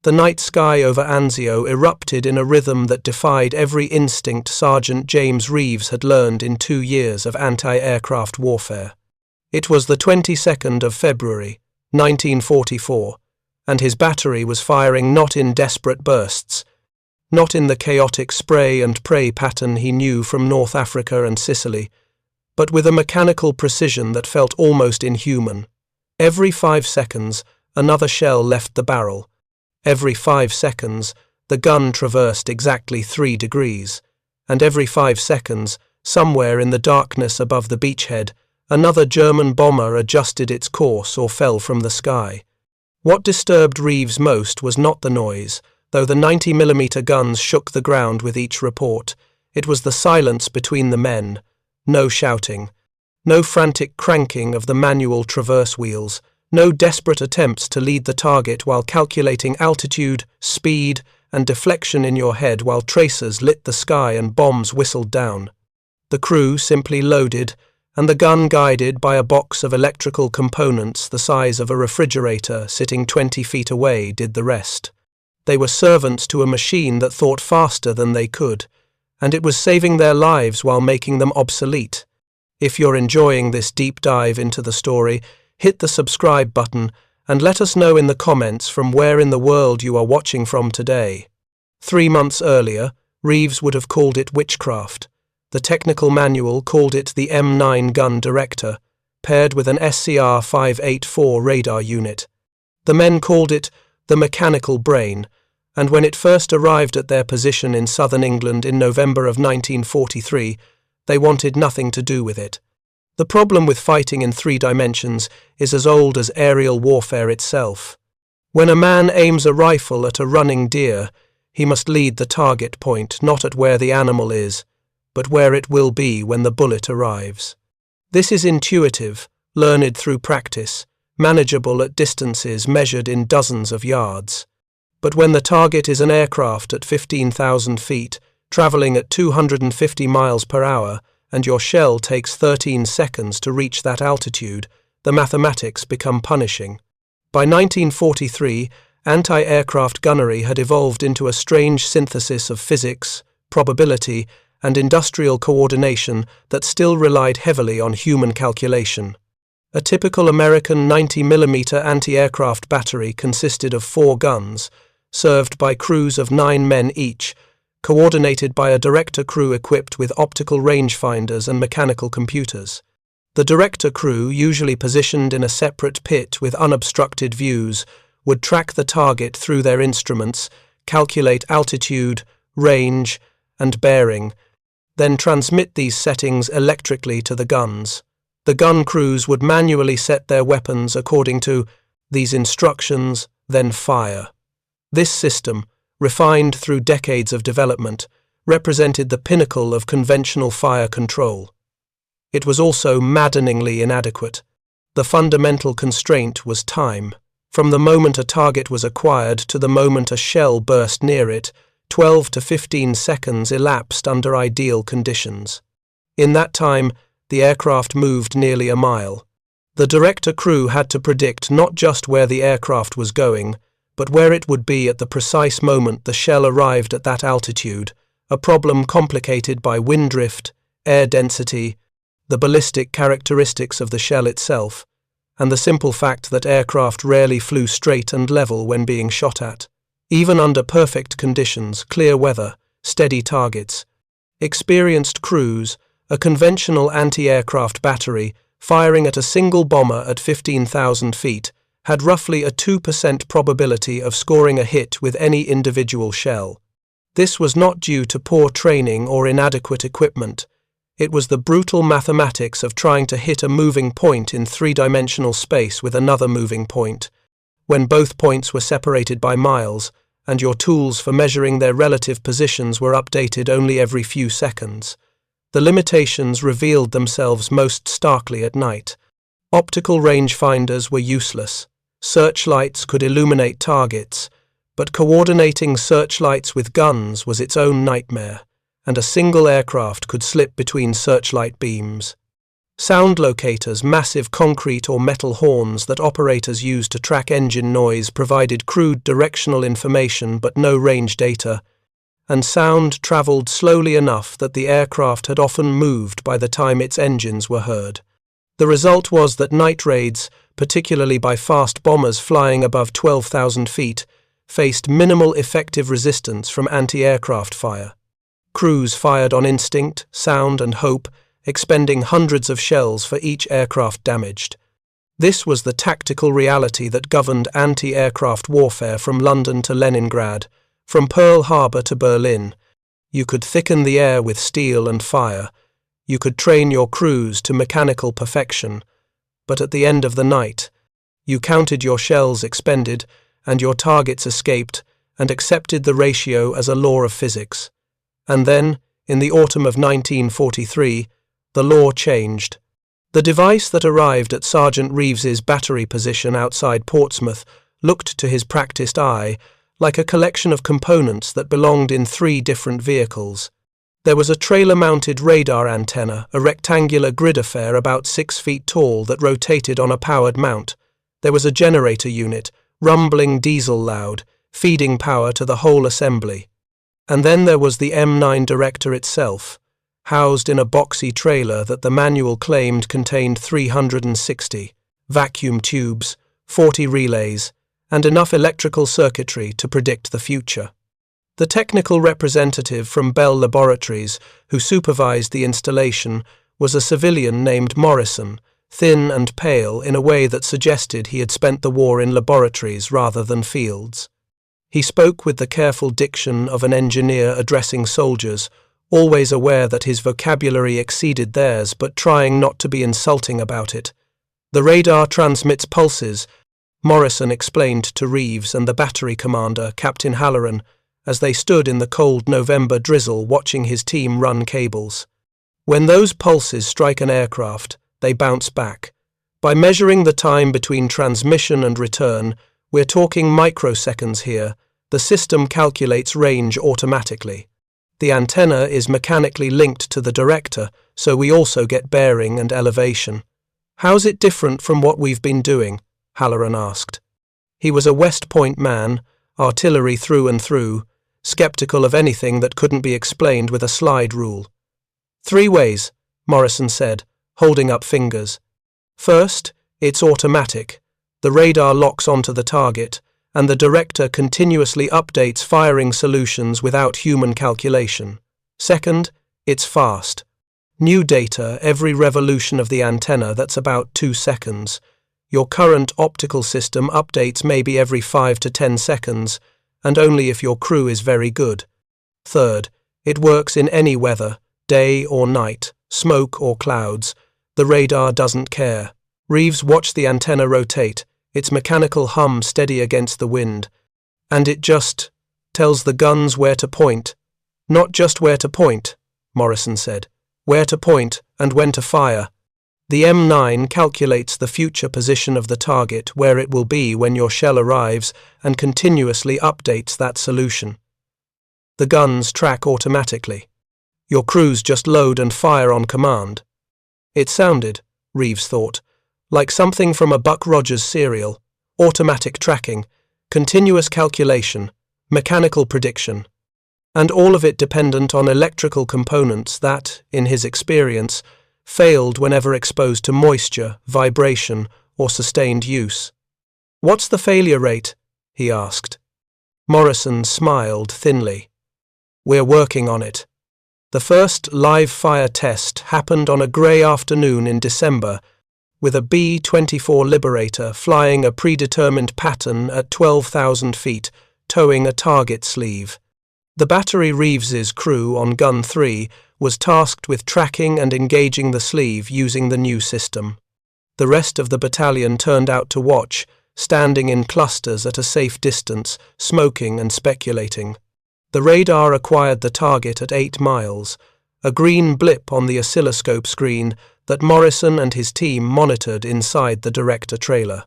The night sky over Anzio erupted in a rhythm that defied every instinct Sergeant James Reeves had learned in 2 years of anti-aircraft warfare. It was the 22nd of February, 1944, and his battery was firing not in desperate bursts, not in the chaotic spray and pray pattern he knew from North Africa and Sicily, but with a mechanical precision that felt almost inhuman. Every 5 seconds, another shell left the barrel. Every 5 seconds, the gun traversed exactly 3 degrees, and every 5 seconds, somewhere in the darkness above the beachhead, another German bomber adjusted its course or fell from the sky. What disturbed Reeves most was not the noise, though the 90mm guns shook the ground with each report. It was the silence between the men. No shouting, no frantic cranking of the manual traverse wheels, no desperate attempts to lead the target while calculating altitude, speed, and deflection in your head while tracers lit the sky and bombs whistled down. The crew simply loaded, and the gun guided by a box of electrical components the size of a refrigerator sitting 20 feet away did the rest. They were servants to a machine that thought faster than they could, and it was saving their lives while making them obsolete. If you're enjoying this deep dive into the story, hit the subscribe button and let us know in the comments from where in the world you are watching from today. 3 months earlier, Reeves would have called it witchcraft. The technical manual called it the M9 gun director, paired with an SCR 584 radar unit. The men called it the mechanical brain, and when it first arrived at their position in southern England in November of 1943, they wanted nothing to do with it. The problem with fighting in 3 dimensions is as old as aerial warfare itself. When a man aims a rifle at a running deer, he must lead the target point not at where the animal is, but where it will be when the bullet arrives. This is intuitive, learned through practice, manageable at distances measured in dozens of yards. But when the target is an aircraft at 15,000 feet, traveling at 250 miles per hour, and your shell takes 13 seconds to reach that altitude, the mathematics become punishing. By 1943, anti-aircraft gunnery had evolved into a strange synthesis of physics, probability, and industrial coordination that still relied heavily on human calculation. A typical American 90mm anti-aircraft battery consisted of 4 guns, served by crews of 9 men each, coordinated by a director crew equipped with optical rangefinders and mechanical computers. The director crew, usually positioned in a separate pit with unobstructed views, would track the target through their instruments, calculate altitude, range, and bearing, then transmit these settings electrically to the guns. The gun crews would manually set their weapons according to these instructions, then fire. This system, refined through decades of development, represented the pinnacle of conventional fire control. It was also maddeningly inadequate. The fundamental constraint was time. From the moment a target was acquired to the moment a shell burst near it, 12 to 15 seconds elapsed under ideal conditions. In that time, the aircraft moved nearly a mile. The director crew had to predict not just where the aircraft was going, but where it would be at the precise moment the shell arrived at that altitude, a problem complicated by wind drift, air density, the ballistic characteristics of the shell itself, and the simple fact that aircraft rarely flew straight and level when being shot at. Even under perfect conditions, clear weather, steady targets, experienced crews, a conventional anti-aircraft battery, firing at a single bomber at 15,000 feet, had roughly a 2% probability of scoring a hit with any individual shell. This was not due to poor training or inadequate equipment. It was the brutal mathematics of trying to hit a moving point in 3-dimensional space with another moving point, when both points were separated by miles, and your tools for measuring their relative positions were updated only every few seconds. The limitations revealed themselves most starkly at night. Optical rangefinders were useless. Searchlights could illuminate targets, but coordinating searchlights with guns was its own nightmare, and a single aircraft could slip between searchlight beams. Sound locators, massive concrete or metal horns that operators used to track engine noise, provided crude directional information but no range data, and sound travelled slowly enough that the aircraft had often moved by the time its engines were heard. The result was that night raids, particularly by fast bombers flying above 12,000 feet, faced minimal effective resistance from anti-aircraft fire. Crews fired on instinct, sound, and hope, expending hundreds of shells for each aircraft damaged. This was the tactical reality that governed anti-aircraft warfare from London to Leningrad, from Pearl Harbor to Berlin. You could thicken the air with steel and fire. You could train your crews to mechanical perfection. But at the end of the night, you counted your shells expended and your targets escaped and accepted the ratio as a law of physics. And then, in the autumn of 1943, the law changed. The device that arrived at Sergeant Reeves's battery position outside Portsmouth looked to his practiced eye like a collection of components that belonged in 3 different vehicles. There was a trailer-mounted radar antenna, a rectangular grid affair about 6 feet tall that rotated on a powered mount. There was a generator unit, rumbling diesel loud, feeding power to the whole assembly. And then there was the M9 Director itself, housed in a boxy trailer that the manual claimed contained 360 vacuum tubes, 40 relays, and enough electrical circuitry to predict the future. The technical representative from Bell Laboratories, who supervised the installation, was a civilian named Morrison, thin and pale in a way that suggested he had spent the war in laboratories rather than fields. He spoke with the careful diction of an engineer addressing soldiers, always aware that his vocabulary exceeded theirs but trying not to be insulting about it. "The radar transmits pulses," Morrison explained to Reeves and the battery commander, Captain Halloran, as they stood in the cold November drizzle watching his team run cables. "When those pulses strike an aircraft, they bounce back. By measuring the time between transmission and return, we're talking microseconds here. The system calculates range automatically. The antenna is mechanically linked to the director, so we also get bearing and elevation." "How's it different from what we've been doing?" Halloran asked. He was a West Point man, artillery through and through, skeptical of anything that couldn't be explained with a slide rule. "3 ways, Morrison said, holding up fingers. "First, it's automatic. The radar locks onto the target, and the director continuously updates firing solutions without human calculation. Second, it's fast. New data every revolution of the antenna, that's about 2 seconds. Your current optical system updates maybe every 5 to 10 seconds, and only if your crew is very good. Third, it works in any weather, day or night, smoke or clouds. The radar doesn't care." Reeves watched the antenna rotate, its mechanical hum steady against the wind. "And it just tells the guns where to point." "Not just where to point," Morrison said. "Where to point and when to fire. The M9 calculates the future position of the target, where it will be when your shell arrives, and continuously updates that solution. The guns track automatically. Your crews just load and fire on command." It sounded, Reeves thought, like something from a Buck Rogers serial: automatic tracking, continuous calculation, mechanical prediction, and all of it dependent on electrical components that, in his experience, failed whenever exposed to moisture, vibration, or sustained use. "What's the failure rate?" he asked. Morrison smiled thinly. "We're working on it. The first live fire test happened on a grey afternoon in December, with a B-24 Liberator flying a predetermined pattern at 12,000 feet, towing a target sleeve. The battery Reeves's crew on Gun 3 was tasked with tracking and engaging the sleeve using the new system. The rest of the battalion turned out to watch, standing in clusters at a safe distance, smoking and speculating. The radar acquired the target at 8 miles, a green blip on the oscilloscope screen that Morrison and his team monitored inside the director trailer.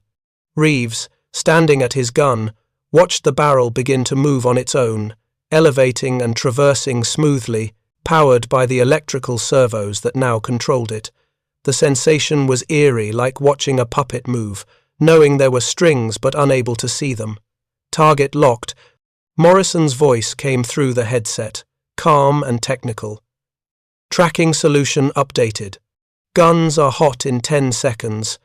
Reeves, standing at his gun, watched the barrel begin to move on its own, elevating and traversing smoothly, powered by the electrical servos that now controlled it. The sensation was eerie, like watching a puppet move, knowing there were strings but unable to see them. Target locked. Morrison's voice came through the headset, calm and technical. Tracking solution updated. Guns are hot in 10 seconds.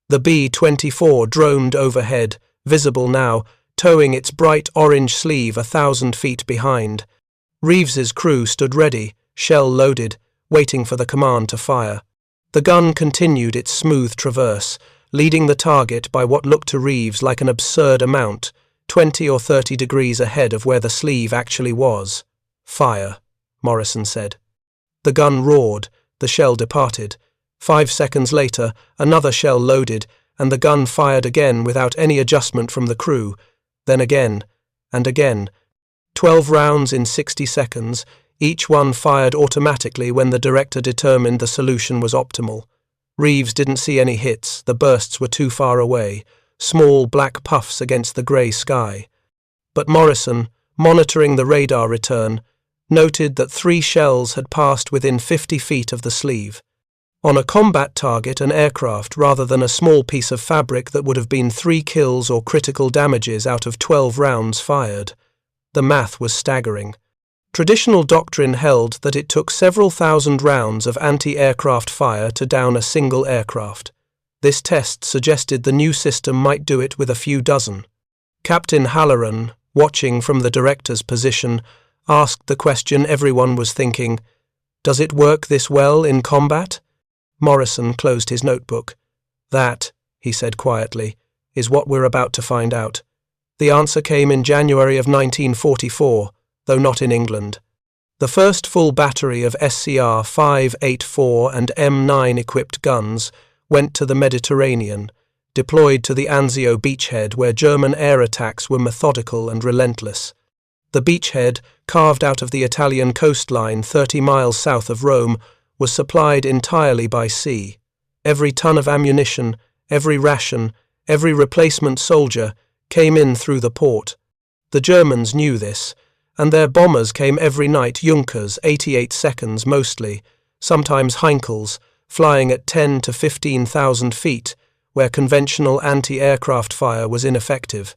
The B-24 droned overhead, visible now, towing its bright orange sleeve 1,000 feet behind. Reeves's crew stood ready, shell loaded, waiting for the command to fire. The gun continued its smooth traverse, leading the target by what looked to Reeves like an absurd amount, 20 or 30 degrees ahead of where the sleeve actually was. "Fire," Morrison said. The gun roared, the shell departed. 5 seconds later, another shell loaded, and the gun fired again without any adjustment from the crew, then again, and again. 12 rounds in 60 seconds, each one fired automatically when the director determined the solution was optimal. Reeves didn't see any hits, the bursts were too far away, small black puffs against the grey sky. But Morrison, monitoring the radar return, noted that 3 shells had passed within 50 feet of the sleeve. On a combat target, an aircraft, rather than a small piece of fabric that would have been 3 kills or critical damages out of 12 rounds fired. The math was staggering. Traditional doctrine held that it took several thousand rounds of anti-aircraft fire to down a single aircraft. This test suggested the new system might do it with a few dozen. Captain Halloran, watching from the director's position, asked the question everyone was thinking: does it work this well in combat? Morrison closed his notebook. "That," he said quietly, "is what we're about to find out." The answer came in January of 1944, though not in England. The first full battery of SCR 584 and M9 equipped guns went to the Mediterranean, deployed to the Anzio beachhead where German air attacks were methodical and relentless. The beachhead, carved out of the Italian coastline 30 miles south of Rome, was supplied entirely by sea. Every ton of ammunition, every ration, every replacement soldier came in through the port. The Germans knew this, and their bombers came every night, Junkers, 88 seconds mostly, sometimes Heinkels, flying at 10 to 15,000 feet, where conventional anti-aircraft fire was ineffective.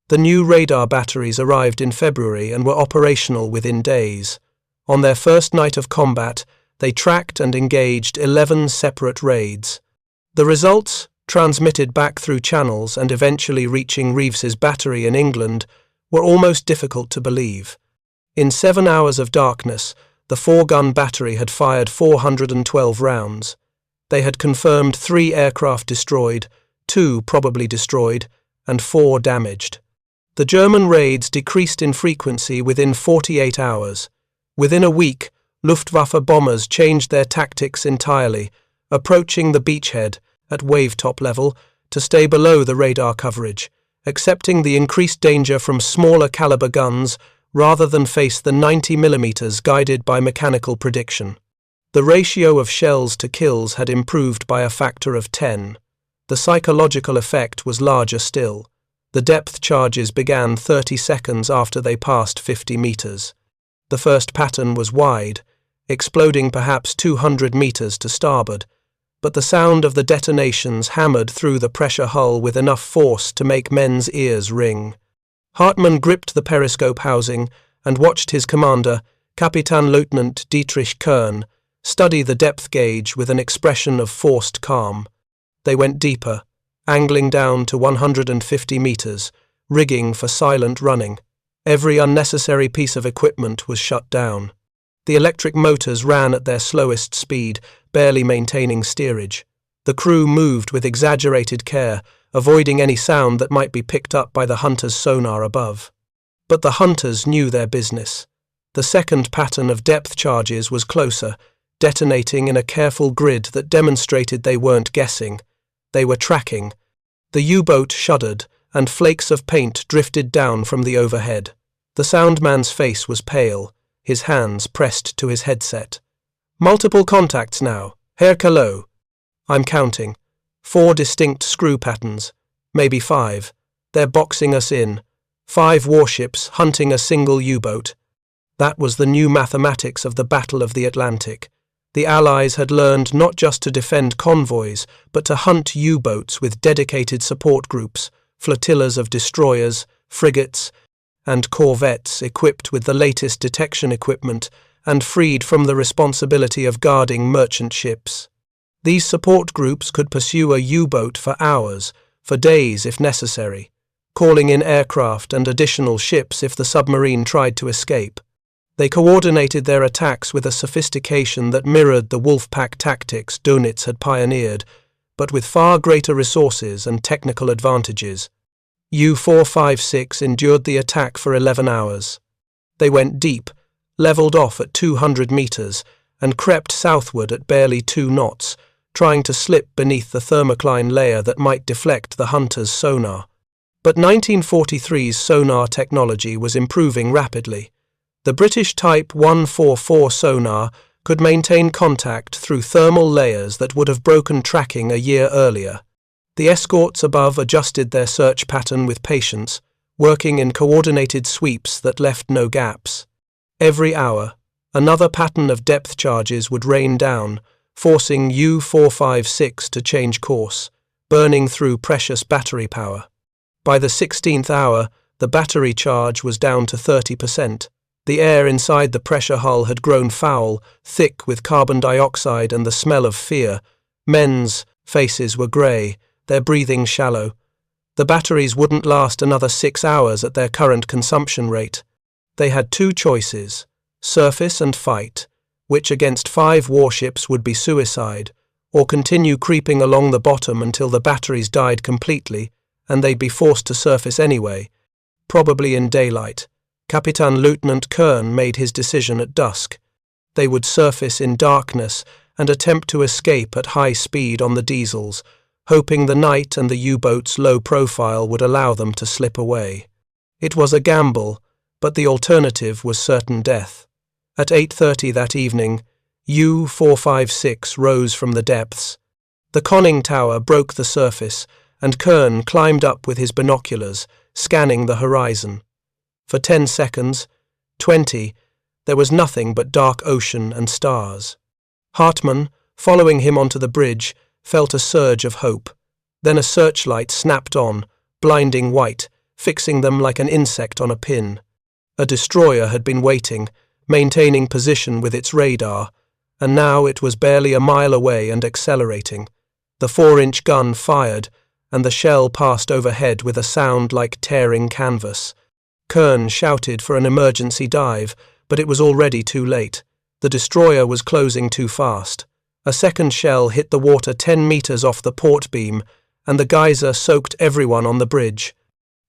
The new radar batteries arrived in February and were operational within days. On their first night of combat, they tracked and engaged 11 separate raids. The results, transmitted back through channels and eventually reaching Reeves's battery in England, were almost difficult to believe. In 7 hours of darkness, the 4-gun battery had fired 412 rounds. They had confirmed 3 aircraft destroyed, 2 probably destroyed, and 4 damaged. The German raids decreased in frequency within 48 hours. Within a week, Luftwaffe bombers changed their tactics entirely, approaching the beachhead at wave-top level to stay below the radar coverage, accepting the increased danger from smaller caliber guns rather than face the 90 mm guided by mechanical prediction. The ratio of shells to kills had improved by a factor of 10. The psychological effect was larger still. The depth charges began 30 seconds after they passed 50 meters. The first pattern was wide, exploding perhaps 200 meters to starboard, but the sound of the detonations hammered through the pressure hull with enough force to make men's ears ring. Hartmann gripped the periscope housing and watched his commander, Kapitänleutnant Dietrich Kern, study the depth gauge with an expression of forced calm. They went deeper, angling down to 150 meters, rigging for silent running. Every unnecessary piece of equipment was shut down. The electric motors ran at their slowest speed, barely maintaining steerage. The crew moved with exaggerated care, avoiding any sound that might be picked up by the hunters' sonar above. But the hunters knew their business. The second pattern of depth charges was closer, detonating in a careful grid that demonstrated they weren't guessing. They were tracking. The U-boat shuddered, and flakes of paint drifted down from the overhead. The soundman's face was pale, his hands pressed to his headset. "Multiple contacts now. Herr Callot." "I'm counting. 4 distinct screw patterns. Maybe 5. They're boxing us in. 5 warships hunting a single U-boat." That was the new mathematics of the Battle of the Atlantic. The Allies had learned not just to defend convoys, but to hunt U-boats with dedicated support groups, flotillas of destroyers, frigates, and corvettes equipped with the latest detection equipment and freed from the responsibility of guarding merchant ships. These support groups could pursue a U-boat for hours, for days if necessary, calling in aircraft and additional ships if the submarine tried to escape. They coordinated their attacks with a sophistication that mirrored the wolf-pack tactics Dönitz had pioneered, but with far greater resources and technical advantages. U-456 endured the attack for 11 hours. They went deep, leveled off at 200 meters, and crept southward at barely 2 knots, trying to slip beneath the thermocline layer that might deflect the hunters' sonar. But 1943's sonar technology was improving rapidly. The British Type 144 sonar could maintain contact through thermal layers that would have broken tracking a year earlier. The escorts above adjusted their search pattern with patience, working in coordinated sweeps that left no gaps. Every hour, another pattern of depth charges would rain down, forcing U-456 to change course, burning through precious battery power. By the 16th hour, the battery charge was down to 30%. The air inside the pressure hull had grown foul, thick with carbon dioxide and the smell of fear. Men's faces were grey, their breathing shallow. The batteries wouldn't last another 6 hours at their current consumption rate. They had 2 choices, surface and fight, which against 5 warships would be suicide, or continue creeping along the bottom until the batteries died completely, and they'd be forced to surface anyway, probably in daylight. Captain Lieutenant Kern made his decision at dusk. They would surface in darkness and attempt to escape at high speed on the diesels, hoping the night and the U-boat's low profile would allow them to slip away. It was a gamble, but the alternative was certain death. At 8:30 that evening, U-456 rose from the depths. The conning tower broke the surface, and Kern climbed up with his binoculars, scanning the horizon. For 10 seconds, 20, there was nothing but dark ocean and stars. Hartmann, following him onto the bridge, felt a surge of hope. Then a searchlight snapped on, blinding white, fixing them like an insect on a pin. A destroyer had been waiting, maintaining position with its radar, and now it was barely a mile away and accelerating. The 4-inch gun fired, and the shell passed overhead with a sound like tearing canvas. Kern shouted for an emergency dive, but it was already too late. The destroyer was closing too fast. A second shell hit the water 10 meters off the port beam, and the geyser soaked everyone on the bridge.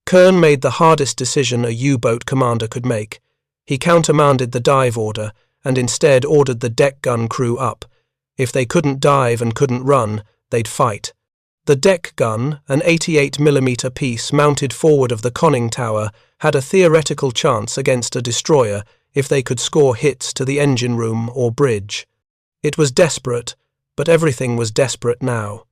Kern made the hardest decision a U-boat commander could make. He countermanded the dive order, and instead ordered the deck gun crew up. If they couldn't dive and couldn't run, they'd fight. The deck gun, an 88mm piece mounted forward of the conning tower, had a theoretical chance against a destroyer if they could score hits to the engine room or bridge. It was desperate, but everything was desperate now.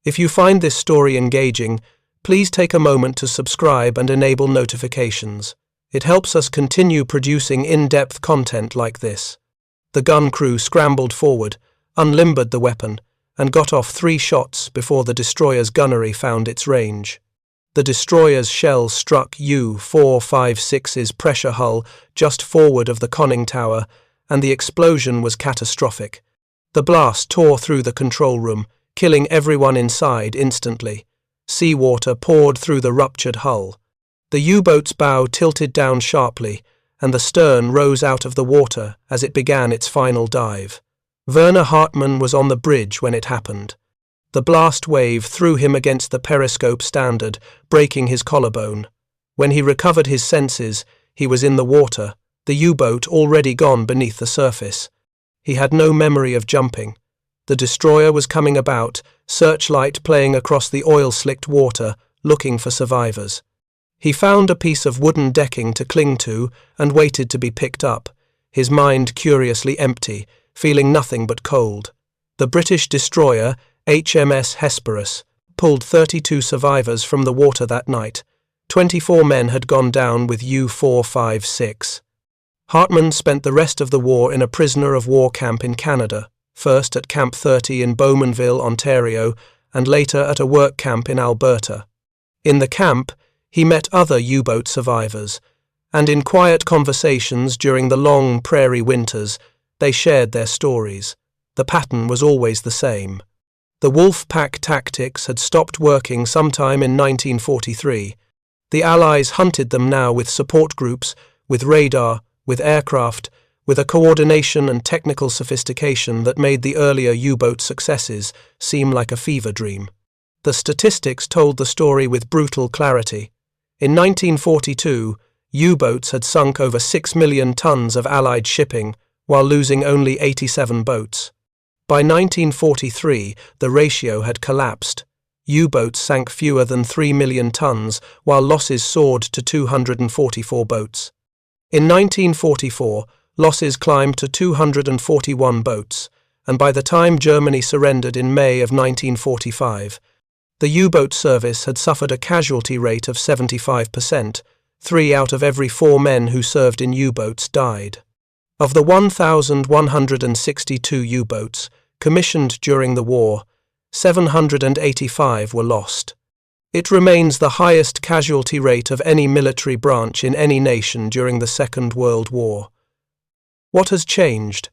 If you find this story engaging, please take a moment to subscribe and enable notifications. It helps us continue producing in-depth content like this. The gun crew scrambled forward, unlimbered the weapon, and got off 3 shots before the destroyer's gunnery found its range. The destroyer's shell struck U-456's pressure hull just forward of the conning tower, and the explosion was catastrophic. The blast tore through the control room, killing everyone inside instantly. Seawater poured through the ruptured hull. The U-boat's bow tilted down sharply, and the stern rose out of the water as it began its final dive. Werner Hartmann was on the bridge when it happened. The blast wave threw him against the periscope standard, breaking his collarbone. When he recovered his senses, he was in the water, the U-boat already gone beneath the surface. He had no memory of jumping. The destroyer was coming about, searchlight playing across the oil-slicked water, looking for survivors. He found a piece of wooden decking to cling to and waited to be picked up, his mind curiously empty, feeling nothing but cold. The British destroyer, HMS Hesperus, pulled 32 survivors from the water that night. 24 men had gone down with U-456. Hartmann spent the rest of the war in a prisoner of war camp in Canada. first at Camp 30 in Bowmanville, Ontario, and later at a work camp in Alberta. In the camp, he met other U-boat survivors, and in quiet conversations during the long prairie winters, they shared their stories. The pattern was always the same. The wolf pack tactics had stopped working sometime in 1943. The Allies hunted them now with support groups, with radar, with aircraft, with a coordination and technical sophistication that made the earlier U-boat successes seem like a fever dream. The statistics told the story with brutal clarity. In 1942, U-boats had sunk over 6 million tons of Allied shipping, while losing only 87 boats. By 1943, the ratio had collapsed. U-boats sank fewer than 3 million tons, while losses soared to 244 boats. In 1944, losses climbed to 241 boats, and by the time Germany surrendered in May of 1945, the U-boat service had suffered a casualty rate of 75%. 3 out of every 4 men who served in U-boats died. Of the 1,162 U-boats commissioned during the war, 785 were lost. It remains the highest casualty rate of any military branch in any nation during the Second World War. What has changed?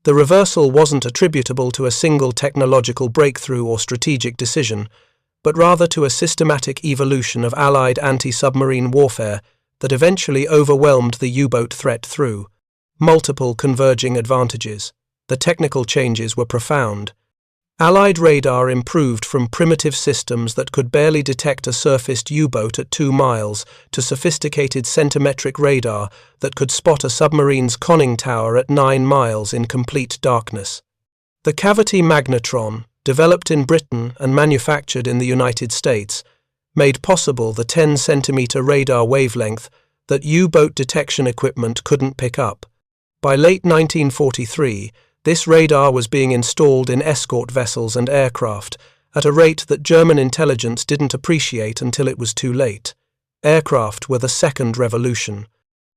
The reversal wasn't attributable to a single technological breakthrough or strategic decision, but rather to a systematic evolution of Allied anti-submarine warfare that eventually overwhelmed the U-boat threat through multiple converging advantages. The technical changes were profound. Allied radar improved from primitive systems that could barely detect a surfaced U-boat at 2 miles to sophisticated centimetric radar that could spot a submarine's conning tower at 9 miles in complete darkness. The cavity magnetron, developed in Britain and manufactured in the United States, made possible the 10-centimeter radar wavelength that U-boat detection equipment couldn't pick up. By late 1943, this radar was being installed in escort vessels and aircraft at a rate that German intelligence didn't appreciate until it was too late. Aircraft were the second revolution.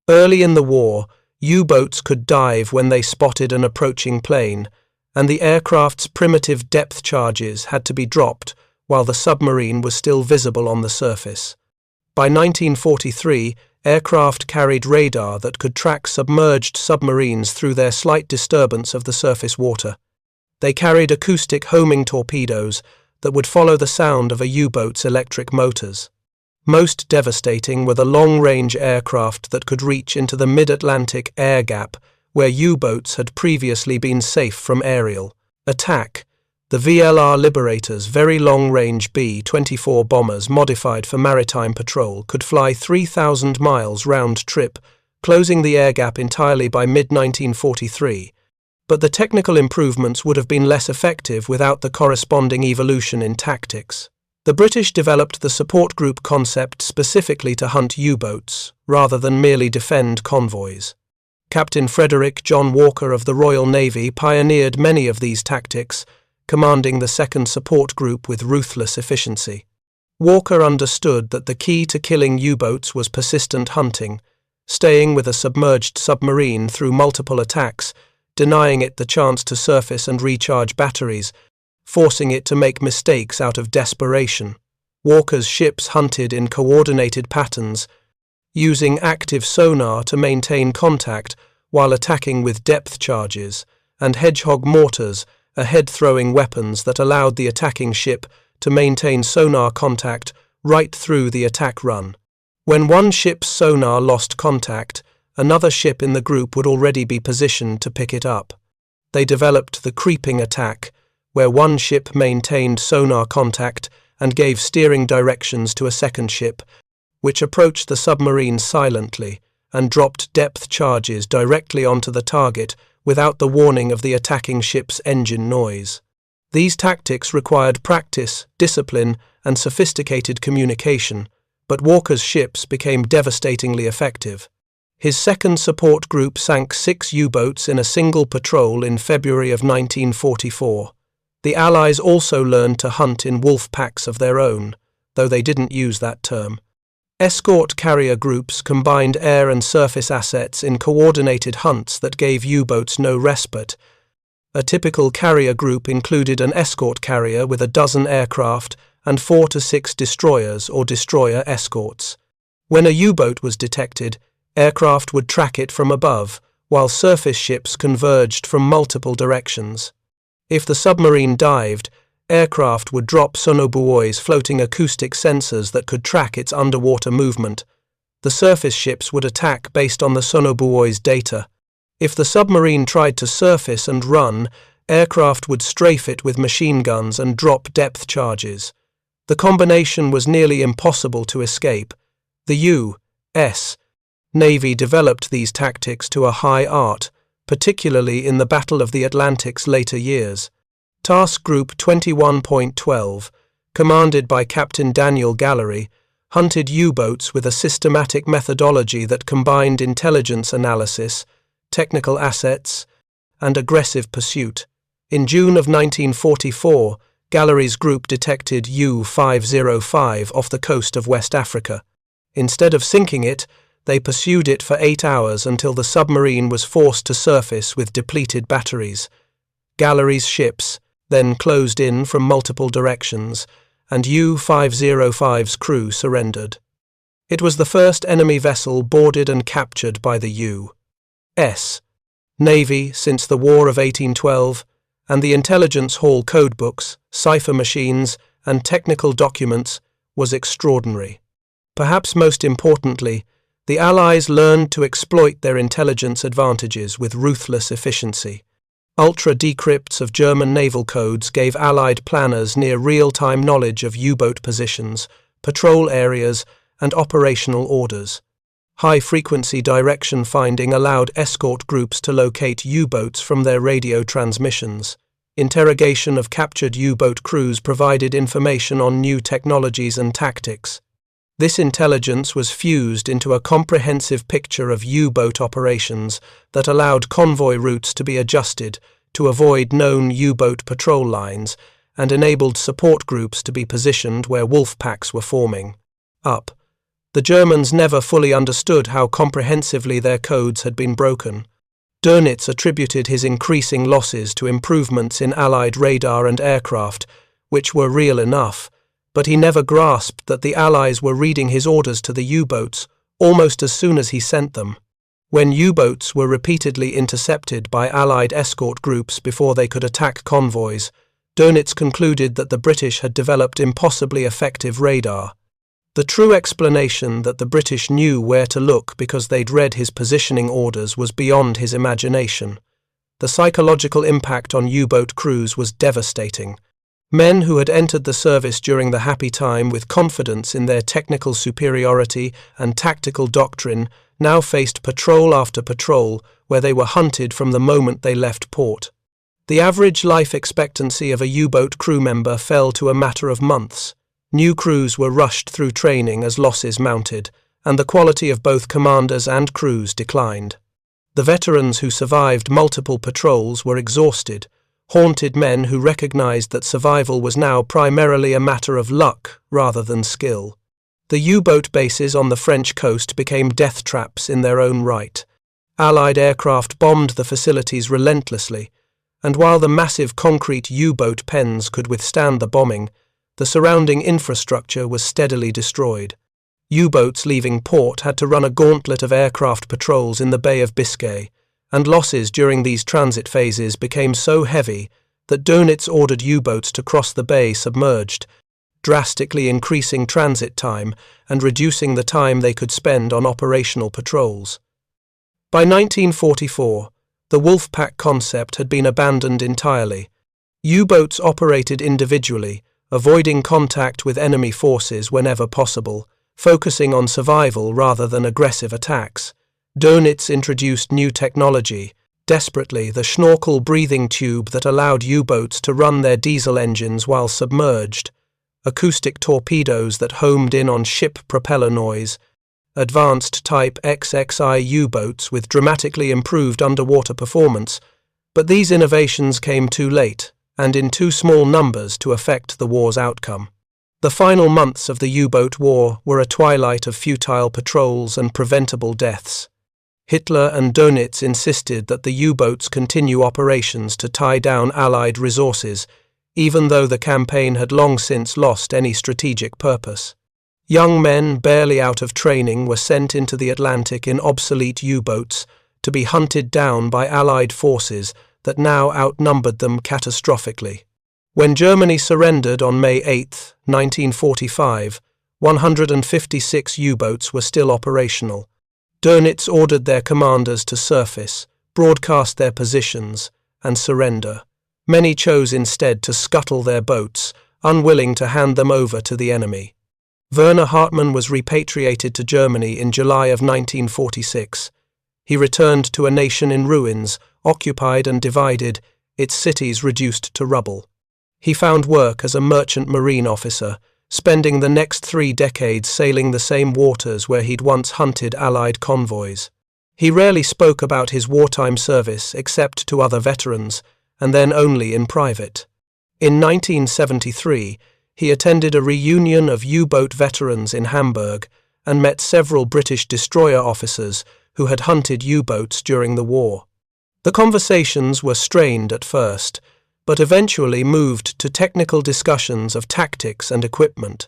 Early in the war, U-boats could dive when they spotted an approaching plane, and the aircraft's primitive depth charges had to be dropped while the submarine was still visible on the surface. By 1943, aircraft carried radar that could track submerged submarines through their slight disturbance of the surface water. They carried acoustic homing torpedoes that would follow the sound of a U-boat's electric motors. Most devastating were the long-range aircraft that could reach into the mid-Atlantic air gap where U-boats had previously been safe from aerial attack. The VLR Liberator's very long-range B-24 bombers modified for maritime patrol could fly 3,000 miles round-trip, closing the air gap entirely by mid-1943. But the technical improvements would have been less effective without the corresponding evolution in tactics. The British developed the support group concept specifically to hunt U-boats, rather than merely defend convoys. Captain Frederick John Walker of the Royal Navy pioneered many of these tactics, commanding the second support group with ruthless efficiency. Walker understood that the key to killing U-boats was persistent hunting, staying with a submerged submarine through multiple attacks, denying it the chance to surface and recharge batteries, forcing it to make mistakes out of desperation. Walker's ships hunted in coordinated patterns, using active sonar to maintain contact while attacking with depth charges, and hedgehog mortars, ahead-throwing weapons that allowed the attacking ship to maintain sonar contact right through the attack run. When one ship's sonar lost contact, another ship in the group would already be positioned to pick it up. They developed the creeping attack, where one ship maintained sonar contact and gave steering directions to a second ship, which approached the submarine silently and dropped depth charges directly onto the target without the warning of the attacking ship's engine noise. These tactics required practice, discipline, and sophisticated communication, but Walker's ships became devastatingly effective. His second support group sank 6 U-boats in a single patrol in February of 1944. The Allies also learned to hunt in wolf packs of their own, though they didn't use that term. Escort carrier groups combined air and surface assets in coordinated hunts that gave U-boats no respite. A typical carrier group included an escort carrier with a dozen aircraft and 4 to 6 destroyers or destroyer escorts. When a U-boat was detected, aircraft would track it from above, while surface ships converged from multiple directions. If the submarine dived, aircraft would drop sonobuoys, floating acoustic sensors that could track its underwater movement. The surface ships would attack based on the sonobuoy's data. If the submarine tried to surface and run, aircraft would strafe it with machine guns and drop depth charges. The combination was nearly impossible to escape. The U.S. Navy developed these tactics to a high art, particularly in the Battle of the Atlantic's later years. Task Group 21.12, commanded by Captain Daniel Gallery, hunted U-boats with a systematic methodology that combined intelligence analysis, technical assets, and aggressive pursuit. In June of 1944, Gallery's group detected U-505 off the coast of West Africa. Instead of sinking it, they pursued it for 8 hours until the submarine was forced to surface with depleted batteries. Gallery's ships then closed in from multiple directions, and U-505's crew surrendered. It was the first enemy vessel boarded and captured by the U.S. Navy since the War of 1812, and the intelligence hall codebooks, cipher machines, and technical documents was extraordinary. Perhaps most importantly, the Allies learned to exploit their intelligence advantages with ruthless efficiency. Ultra-decrypts of German naval codes gave Allied planners near real-time knowledge of U-boat positions, patrol areas, and operational orders. High-frequency direction finding allowed escort groups to locate U-boats from their radio transmissions. Interrogation of captured U-boat crews provided information on new technologies and tactics. This intelligence was fused into a comprehensive picture of U-boat operations that allowed convoy routes to be adjusted to avoid known U-boat patrol lines and enabled support groups to be positioned where wolf packs were forming. The Germans never fully understood how comprehensively their codes had been broken. Dönitz attributed his increasing losses to improvements in Allied radar and aircraft, which were real enough, but he never grasped that the Allies were reading his orders to the U-boats almost as soon as he sent them. When U-boats were repeatedly intercepted by Allied escort groups before they could attack convoys, Dönitz concluded that the British had developed impossibly effective radar. The true explanation that the British knew where to look because they'd read his positioning orders was beyond his imagination. The psychological impact on U-boat crews was devastating. Men who had entered the service during the happy time with confidence in their technical superiority and tactical doctrine now faced patrol after patrol where they were hunted from the moment they left port. The average life expectancy of a U-boat crew member fell to a matter of months. New crews were rushed through training as losses mounted, and the quality of both commanders and crews declined. The veterans who survived multiple patrols were exhausted, haunted men who recognized that survival was now primarily a matter of luck rather than skill. The U-boat bases on the French coast became death traps in their own right. Allied aircraft bombed the facilities relentlessly, and while the massive concrete U-boat pens could withstand the bombing, the surrounding infrastructure was steadily destroyed. U-boats leaving port had to run a gauntlet of aircraft patrols in the Bay of Biscay, and losses during these transit phases became so heavy that Dönitz ordered U-boats to cross the bay submerged, drastically increasing transit time and reducing the time they could spend on operational patrols. By 1944, the Wolfpack concept had been abandoned entirely. U-boats operated individually, avoiding contact with enemy forces whenever possible, focusing on survival rather than aggressive attacks. Dönitz introduced new technology, desperately the Schnorkel breathing tube that allowed U-boats to run their diesel engines while submerged, acoustic torpedoes that homed in on ship propeller noise, advanced Type XXI U-boats with dramatically improved underwater performance, but these innovations came too late and in too small numbers to affect the war's outcome. The final months of the U-boat war were a twilight of futile patrols and preventable deaths. Hitler and Dönitz insisted that the U-boats continue operations to tie down Allied resources, even though the campaign had long since lost any strategic purpose. Young men barely out of training were sent into the Atlantic in obsolete U-boats to be hunted down by Allied forces that now outnumbered them catastrophically. When Germany surrendered on May 8, 1945, 156 U-boats were still operational. Dönitz ordered their commanders to surface, broadcast their positions, and surrender. Many chose instead to scuttle their boats, unwilling to hand them over to the enemy. Werner Hartmann was repatriated to Germany in July of 1946. He returned to a nation in ruins, occupied and divided, its cities reduced to rubble. He found work as a merchant marine officer, spending the next 3 decades sailing the same waters where he'd once hunted Allied convoys. He rarely spoke about his wartime service except to other veterans, and then only in private. In 1973, he attended a reunion of U-boat veterans in Hamburg and met several British destroyer officers who had hunted U-boats during the war. The conversations were strained at first, but eventually moved to technical discussions of tactics and equipment.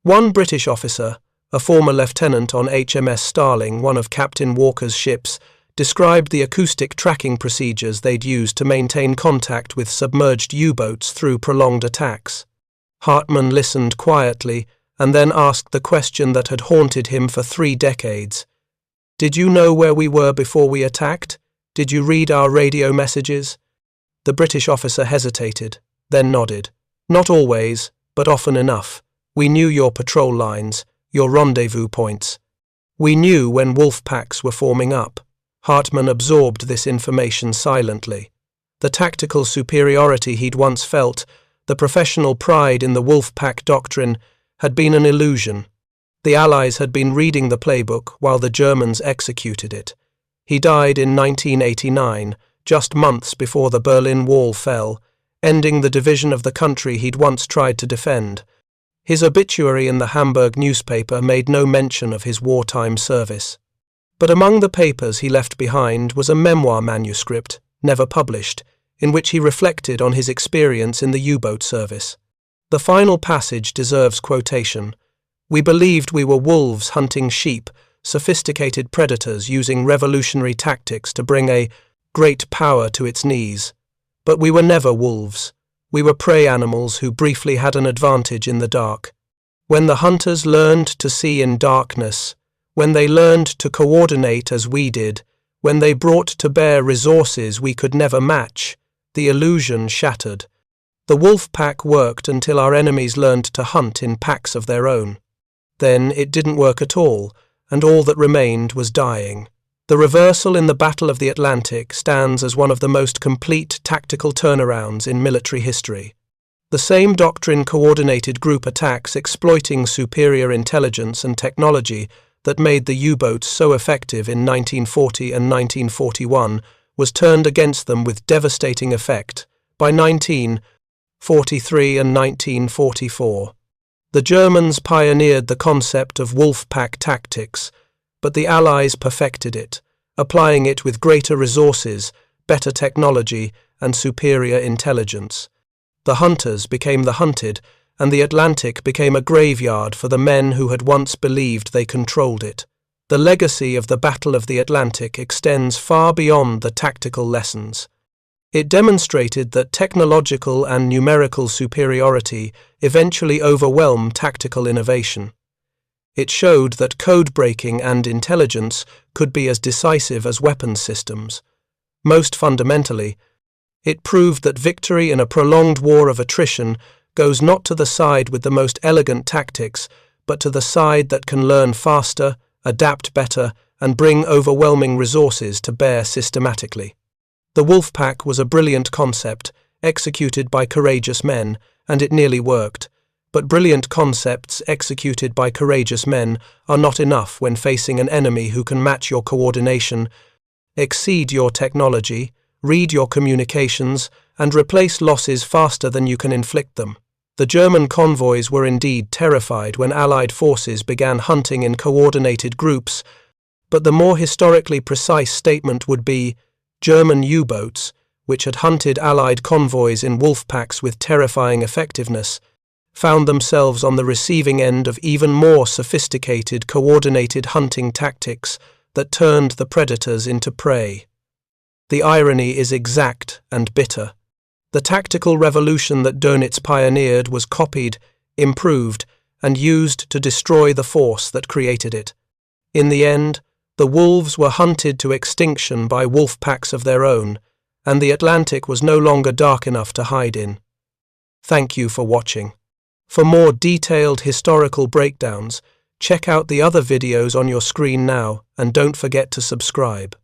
One British officer, a former lieutenant on HMS Starling, one of Captain Walker's ships, described the acoustic tracking procedures they'd used to maintain contact with submerged U-boats through prolonged attacks. Hartmann listened quietly and then asked the question that had haunted him for 3 decades. "Did you know where we were before we attacked? Did you read our radio messages?" The British officer hesitated, then nodded. "Not always, but often enough. We knew your patrol lines, your rendezvous points. We knew when wolf packs were forming up." Hartmann absorbed this information silently. The tactical superiority he'd once felt, the professional pride in the wolf pack doctrine, had been an illusion. The Allies had been reading the playbook while the Germans executed it. He died in 1989, just months before the Berlin Wall fell, ending the division of the country he'd once tried to defend. His obituary in the Hamburg newspaper made no mention of his wartime service. But among the papers he left behind was a memoir manuscript, never published, in which he reflected on his experience in the U-boat service. The final passage deserves quotation. "We believed we were wolves hunting sheep, sophisticated predators using revolutionary tactics to bring a great power to its knees. But we were never wolves. We were prey animals who briefly had an advantage in the dark. When the hunters learned to see in darkness, when they learned to coordinate as we did, when they brought to bear resources we could never match, the illusion shattered. The wolf pack worked until our enemies learned to hunt in packs of their own. Then it didn't work at all, and all that remained was dying. The reversal in the Battle of the Atlantic stands as one of the most complete tactical turnarounds in military history. The same doctrine coordinated group attacks exploiting superior intelligence and technology that made the U-boats so effective in 1940 and 1941 was turned against them with devastating effect by 1943 and 1944. The Germans pioneered the concept of wolf pack tactics, but the Allies perfected it, applying it with greater resources, better technology, and superior intelligence. The hunters became the hunted, and the Atlantic became a graveyard for the men who had once believed they controlled it. The legacy of the Battle of the Atlantic extends far beyond the tactical lessons. It demonstrated that technological and numerical superiority eventually overwhelm tactical innovation. It showed that code breaking and intelligence could be as decisive as weapons systems. Most fundamentally, it proved that victory in a prolonged war of attrition goes not to the side with the most elegant tactics, but to the side that can learn faster, adapt better, and bring overwhelming resources to bear systematically. The wolf pack was a brilliant concept, executed by courageous men, and it nearly worked. But brilliant concepts executed by courageous men are not enough when facing an enemy who can match your coordination, exceed your technology, read your communications, and replace losses faster than you can inflict them. The German convoys were indeed terrified when Allied forces began hunting in coordinated groups But the more historically precise statement would be German U-boats, which had hunted Allied convoys in wolf packs with terrifying effectiveness, found themselves on the receiving end of even more sophisticated, coordinated hunting tactics that turned the predators into prey. The irony is exact and bitter. The tactical revolution that Dönitz pioneered was copied, improved, and used to destroy the force that created it. In the end, the wolves were hunted to extinction by wolf packs of their own, and the Atlantic was no longer dark enough to hide in. Thank you for watching. For more detailed historical breakdowns, check out the other videos on your screen now, and don't forget to subscribe.